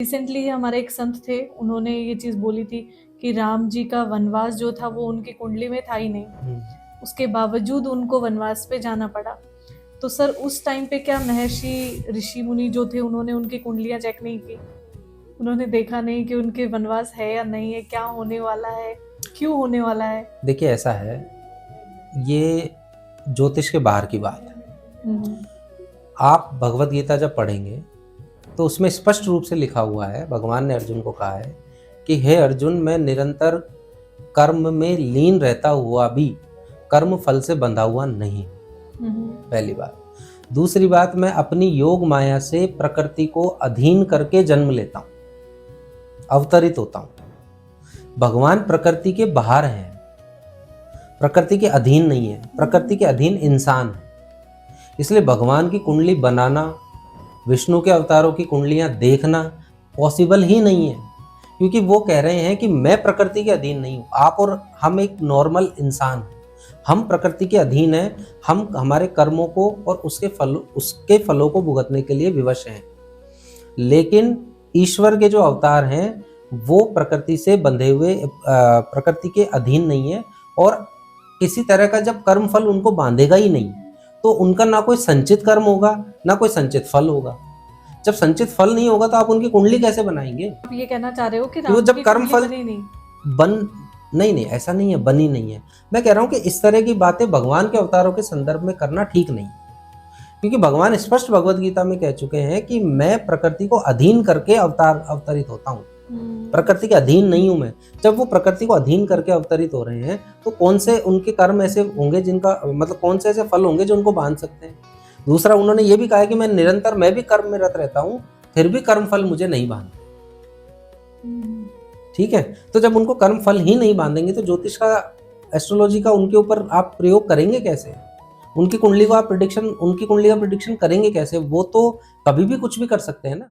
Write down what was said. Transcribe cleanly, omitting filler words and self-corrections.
Recently हमारे एक संत थे, उन्होंने ये चीज़ बोली थी कि राम जी का वनवास जो था वो उनकी कुंडली में था ही नहीं, उसके बावजूद उनको वनवास पे जाना पड़ा। तो सर उस टाइम पे क्या महर्षि ऋषि मुनि जो थे उन्होंने उनकी कुंडलियां चेक नहीं की? उन्होंने देखा नहीं कि उनके वनवास है या नहीं है, क्या होने वाला है, क्यों होने वाला है? देखिए ऐसा है, ये ज्योतिष के बाहर की बात है। आप भगवत गीता जब पढ़ेंगे तो उसमें स्पष्ट रूप से लिखा हुआ है, भगवान ने अर्जुन को कहा है कि हे अर्जुन, मैं निरंतर कर्म में लीन रहता हुआ भी कर्म फल से बंधा हुआ नहीं। पहली बात। दूसरी बात, मैं अपनी योग माया से प्रकृति को अधीन करके जन्म लेता हूं, अवतरित होता हूं। भगवान प्रकृति के बाहर हैं, प्रकृति के अधीन नहीं है, प्रकृति के अधीन इंसान है। इसलिए भगवान की कुंडली बनाना, विष्णु के अवतारों की कुंडलियां देखना पॉसिबल ही नहीं है, क्योंकि वो कह रहे हैं कि मैं प्रकृति के अधीन नहीं हूं। आप और हम एक नॉर्मल इंसान हैं, हम प्रकृति के अधीन हैं, हम हमारे कर्मों को और उसके फलों को भुगतने के लिए विवश हैं। लेकिन ईश्वर के जो अवतार हैं वो प्रकृति से बंधे हुए, प्रकृति के अधीन नहीं है, और किसी तरह का जब कर्म फल उनको बांधेगा ही नहीं, तो उनका ना कोई संचित कर्म होगा ना कोई संचित फल होगा। जब संचित फल नहीं होगा तो आप उनकी कुंडली कैसे बनाएंगे? आप ये कहना चाह रहे हो कि वो जब कर्म फल बनी नहीं? नहीं, ऐसा नहीं है, बनी नहीं है। मैं कह रहा हूं कि इस तरह की बातें भगवान के अवतारों के संदर्भ में करना ठीक नहीं, क्योंकि भगवान स्पष्ट भगवत गीता में कह चुके हैं कि मैं प्रकृति को अधीन करके अवतरित होता हूँ, प्रकृति के अधीन नहीं हूं मैं। जब वो प्रकृति को अधीन करके अवतरित हो रहे हैं तो कौन से उनके कर्म ऐसे होंगे जिनका मतलब कौन से ऐसे फल होंगे जो उनको बांध सकते हैं? दूसरा, उन्होंने ये भी कहा है कि मैं भी कर्म में रत रहता हूं, फिर भी कर्म फल मुझे नहीं बांधते। ठीक है, तो जब उनको कर्म फल ही नहीं बांधेंगे तो ज्योतिष का, एस्ट्रोलॉजी का उनके ऊपर आप प्रयोग करेंगे कैसे? उनकी कुंडली का प्रिडिक्शन करेंगे कैसे? वो तो कभी भी कुछ भी कर सकते हैं ना।